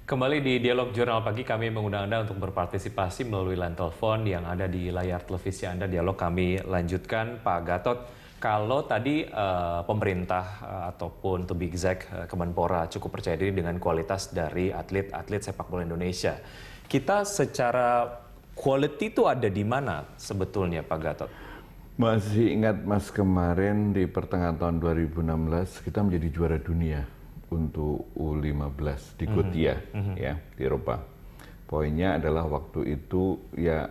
Kembali di Dialog Jurnal Pagi, kami mengundang Anda untuk berpartisipasi melalui line telepon yang ada di layar televisi Anda. Dialog kami lanjutkan, Pak Gatot. Kalau tadi pemerintah ataupun to be exact Kemenpora cukup percaya diri dengan kualitas dari atlet-atlet sepak bola Indonesia. Kita secara quality itu ada di mana sebetulnya, Pak Gatot? Masih ingat Mas, kemarin di pertengahan tahun 2016 kita menjadi juara dunia untuk U15 di Gotia ya di Eropa. Poinnya adalah waktu itu ya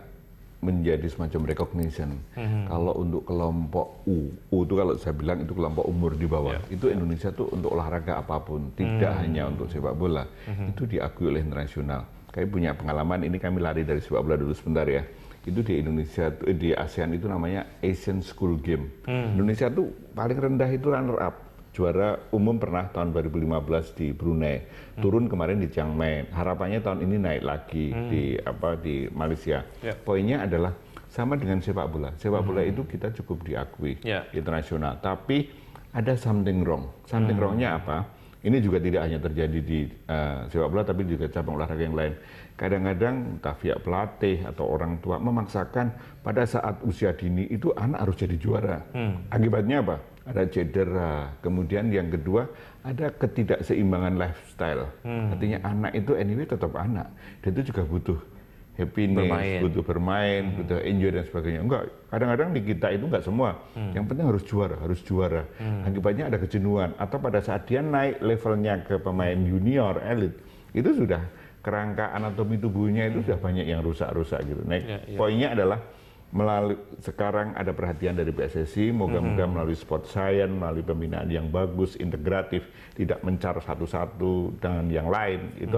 menjadi semacam recognition. Kalau untuk kelompok U itu kalau saya bilang itu kelompok umur di bawah. Itu Indonesia tuh untuk olahraga apapun, tidak hanya untuk sepak bola. Itu diakui oleh internasional. Kami punya pengalaman, ini kami lari dari sepak bola dulu sebentar ya. Itu di Indonesia, di ASEAN itu namanya Asian School Game. Indonesia tuh paling rendah itu runner up. Juara umum pernah tahun 2015 di Brunei, turun kemarin di Chiang Mai. Harapannya tahun ini naik lagi di Malaysia. Poinnya adalah sama dengan sepak bola. Sepak bola itu kita cukup diakui internasional, tapi ada something wrong. Something wrongnya apa? Ini juga tidak hanya terjadi di sepak bola, tapi juga cabang olahraga yang lain. Kadang-kadang entah pihak pelatih atau orang tua memaksakan pada saat usia dini itu anak harus jadi juara. Akibatnya apa? Ada cedera. Kemudian yang kedua ada ketidakseimbangan lifestyle. Artinya anak itu anyway tetap anak. Dia itu juga butuh happiness, butuh bermain, butuh enjoy dan sebagainya. Enggak, kadang-kadang di kita itu enggak semua. Yang penting harus juara, Akibatnya ada kejenuhan. Atau pada saat dia naik levelnya ke pemain junior, elit, itu sudah kerangka anatomi tubuhnya itu sudah banyak yang rusak-rusak gitu. Poinnya adalah sekarang ada perhatian dari PSSI, moga-moga melalui sport science, melalui pembinaan yang bagus, integratif, tidak mencar satu-satu dengan yang lain, itu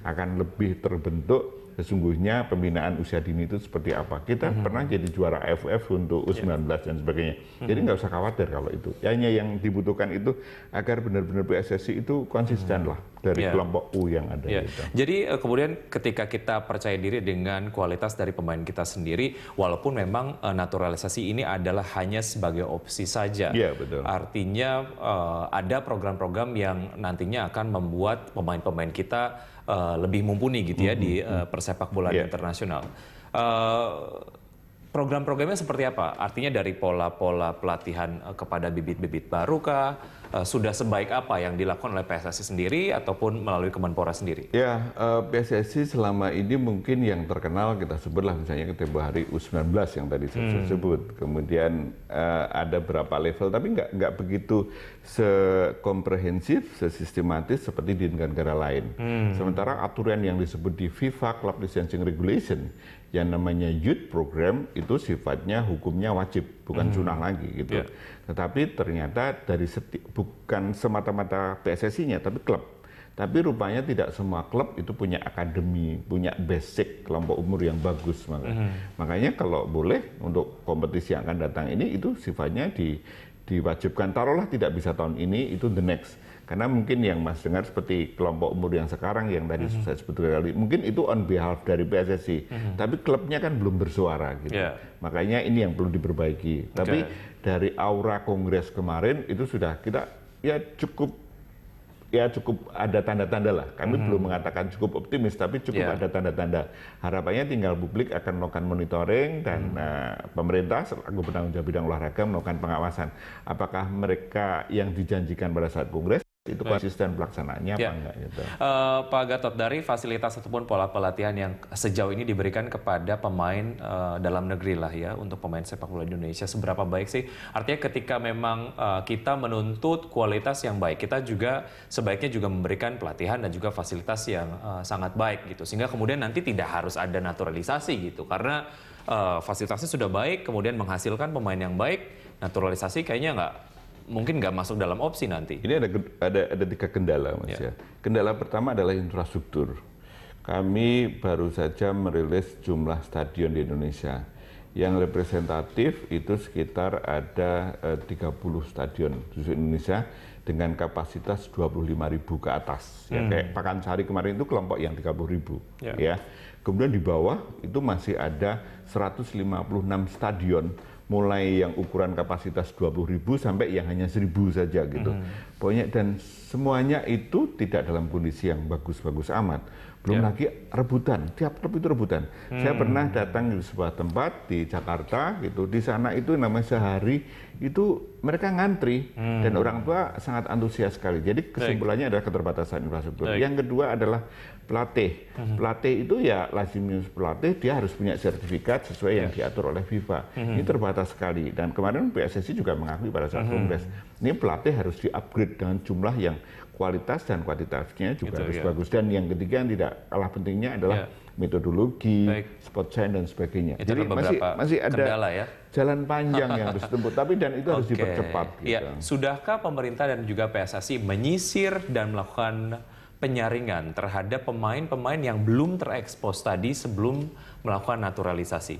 akan lebih terbentuk. Sesungguhnya pembinaan usia dini itu seperti apa. Kita pernah jadi juara AFF untuk U19 dan sebagainya. Jadi nggak usah khawatir kalau itu. Hanya yang dibutuhkan itu agar benar-benar PSSI itu konsisten lah dari kelompok U yang ada. Gitu. Jadi kemudian ketika kita percaya diri dengan kualitas dari pemain kita sendiri, walaupun memang naturalisasi ini adalah hanya sebagai opsi saja. Iya, betul. Artinya ada program-program yang nantinya akan membuat pemain-pemain kita lebih mumpuni gitu ya di persepak bola internasional. Program-programnya seperti apa? Artinya dari pola-pola pelatihan kepada bibit-bibit baru kah? Sudah sebaik apa yang dilakukan oleh PSSI sendiri ataupun melalui Kemenpora sendiri? Ya, PSSI selama ini mungkin yang terkenal kita sebutlah misalnya tempo hari U19 yang tadi saya sebut. Kemudian ada berapa level, tapi nggak begitu sekomprehensif, sesistematis seperti di negara lain. Sementara aturan yang disebut di FIFA Club Licensing Regulation yang namanya youth program itu sifatnya hukumnya wajib, bukan sunnah lagi gitu. Tetapi ternyata dari bukan semata-mata PSSI-nya, tapi klub. Tapi rupanya tidak semua klub itu punya akademi, punya basic kelompok umur yang bagus. Makanya kalau boleh untuk kompetisi yang akan datang ini itu sifatnya diwajibkan. Taruhlah tidak bisa tahun ini, itu the next. Karena mungkin yang Mas dengar seperti kelompok umur yang sekarang yang tadi saya sebut kali, mungkin itu on behalf dari PSSI, tapi klubnya kan belum bersuara gitu. Makanya ini yang perlu diperbaiki. Tapi dari aura kongres kemarin itu sudah kita cukup ada tanda-tanda lah. Kami belum mengatakan cukup optimis, tapi cukup ada tanda-tanda. Harapannya tinggal publik akan melakukan monitoring dan pemerintah selaku penanggung jawab bidang olahraga melakukan pengawasan. Apakah mereka yang dijanjikan pada saat kongres itu konsisten pelaksanaannya apa enggak gitu. Pak Gatot, dari fasilitas ataupun pola pelatihan yang sejauh ini diberikan kepada pemain dalam negeri lah ya untuk pemain sepak bola Indonesia, seberapa baik sih? Artinya ketika memang kita menuntut kualitas yang baik, kita juga sebaiknya juga memberikan pelatihan dan juga fasilitas yang sangat baik gitu, sehingga kemudian nanti tidak harus ada naturalisasi gitu, karena fasilitasnya sudah baik, kemudian menghasilkan pemain yang baik, naturalisasi kayaknya mungkin nggak masuk dalam opsi nanti. Ini ada 3 kendala, Mas ya. Kendala pertama adalah infrastruktur. Kami baru saja merilis jumlah stadion di Indonesia. Yang representatif itu sekitar ada 30 stadion di Indonesia dengan kapasitas 25.000 ke atas. Ya, kayak Pakansari kemarin itu kelompok yang 30.000. Ya. Kemudian di bawah itu masih ada 156 stadion mulai yang ukuran kapasitas 20.000 sampai yang hanya 1.000 saja gitu. Pokoknya dan semuanya itu tidak dalam kondisi yang bagus-bagus amat. Belum lagi rebutan, tiap klub itu rebutan. Saya pernah datang di sebuah tempat di Jakarta gitu, di sana itu namanya sehari itu mereka ngantri dan orang tua sangat antusias sekali. Jadi kesimpulannya adalah keterbatasan infrastruktur. Yang kedua adalah pelatih. Pelatih itu ya lazimnya pelatih dia harus punya sertifikat sesuai yang diatur oleh FIFA. Ini terbatas sekali dan kemarin PSSI juga mengakui pada saat kongres ini pelatih harus di-upgrade dengan jumlah yang kualitas dan kuantitasnya juga harus bagus. Dan yang ketiga yang tidak kalah pentingnya adalah metodologi, sport science dan sebagainya. Itu jadi masih ada kendala, ya? jalan panjang yang harus ditempuh, tapi dan itu harus dipercepat. Gitu. Sudahkah pemerintah dan juga PSSI menyisir dan melakukan penyaringan terhadap pemain-pemain yang belum terekspos tadi sebelum melakukan naturalisasi?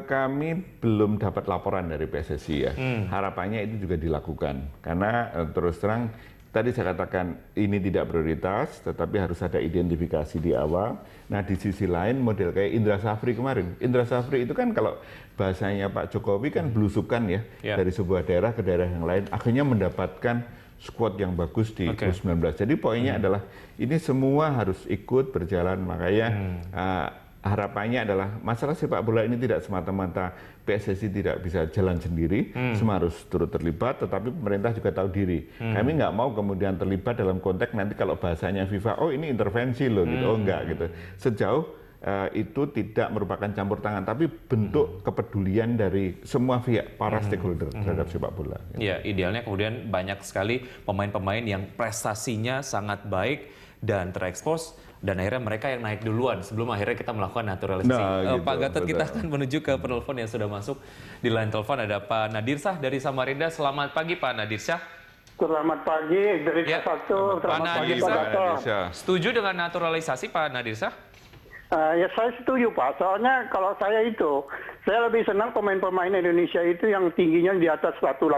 Kami belum dapat laporan dari PSSI ya. Harapannya itu juga dilakukan karena terus terang tadi saya katakan ini tidak prioritas, tetapi harus ada identifikasi di awal. Nah di sisi lain model kayak Indra Safri kemarin. Indra Safri itu kan kalau bahasanya Pak Jokowi kan belusukan ya dari sebuah daerah ke daerah yang lain. Akhirnya mendapatkan squad yang bagus di U19. Jadi poinnya adalah ini semua harus ikut berjalan. Makanya harapannya adalah masalah sepak bola ini tidak semata-mata PSSI tidak bisa jalan sendiri, semua harus turut terlibat, tetapi pemerintah juga tahu diri. Kami nggak mau kemudian terlibat dalam konteks nanti kalau bahasanya FIFA, oh ini intervensi loh, gitu. Oh enggak gitu. Sejauh itu tidak merupakan campur tangan, tapi bentuk kepedulian dari semua pihak, para stakeholder terhadap sepak bola. Ya, idealnya kemudian banyak sekali pemain-pemain yang prestasinya sangat baik dan terekspos, dan akhirnya mereka yang naik duluan sebelum akhirnya kita melakukan naturalisasi. Nah, gitu, Pak Gatot, kita akan menuju ke penelpon yang sudah masuk. Di line telepon ada Pak Nadirsah dari Samarinda. Selamat pagi Pak Nadirsah. Selamat pagi dari satu. Pak Nadirsah, Nadirsah, setuju dengan naturalisasi Pak Nadirsah? Ya saya setuju Pak, soalnya kalau saya lebih senang pemain-pemain Indonesia itu yang tingginya di atas 180,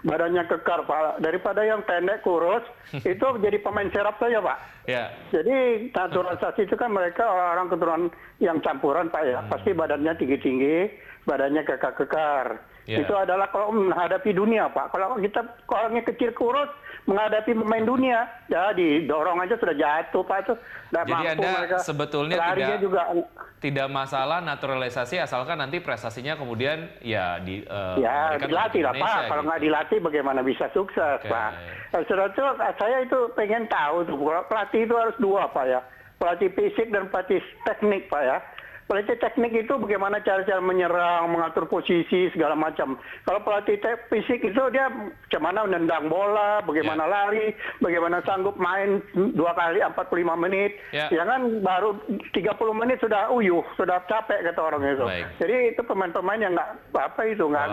badannya kekar Pak, daripada yang pendek kurus, itu jadi pemain serap saja Pak. Ya. Jadi naturalisasi itu kan mereka orang keturunan yang campuran Pak ya, pasti badannya tinggi-tinggi, badannya kekar-kekar. Itu adalah kalau menghadapi dunia Pak. Kalau kita orangnya kecil kurus menghadapi pemain dunia, ya didorong aja sudah jatuh Pak itu. Jadi Anda sebetulnya tidak masalah naturalisasi asalkan nanti prestasinya kemudian ya dilatih lah Pak. Kalau nggak dilatih bagaimana bisa sukses Pak. Saya itu pengen tahu tuh pelatih itu harus dua Pak ya. Pelatih fisik dan pelatih teknik Pak ya. Pelatih teknik itu bagaimana cara-cara menyerang, mengatur posisi, segala macam. Kalau pelatih fisik itu dia bagaimana menendang bola, bagaimana lari, bagaimana sanggup main 2 kali 45 menit. Jangan baru 30 menit sudah uyuh, sudah capek kata orang itu. Jadi itu pemain-pemain yang nggak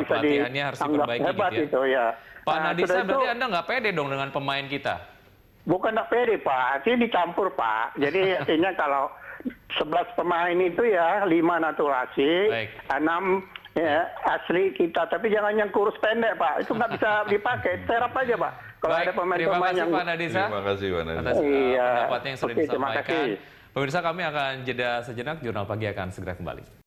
bisa dianggap hebat gitu itu ya. Pak Nadirsah, berarti Anda nggak pede dong dengan pemain kita? Bukan nggak pede Pak, ini dicampur Pak. Jadi artinya kalau 11 pemain itu ya 5 naturalisasi, 6 ya, asli kita. Tapi jangan yang kurus pendek Pak, itu nggak bisa dipakai. Serap aja Pak. Kalau ada pemain-pemain yang... Pak Nadirsah. Terima kasih Pak Nadirsah. Atas pendapatnya yang sudah disampaikan. Pemirsa, kami akan jeda sejenak. Jurnal Pagi akan segera kembali.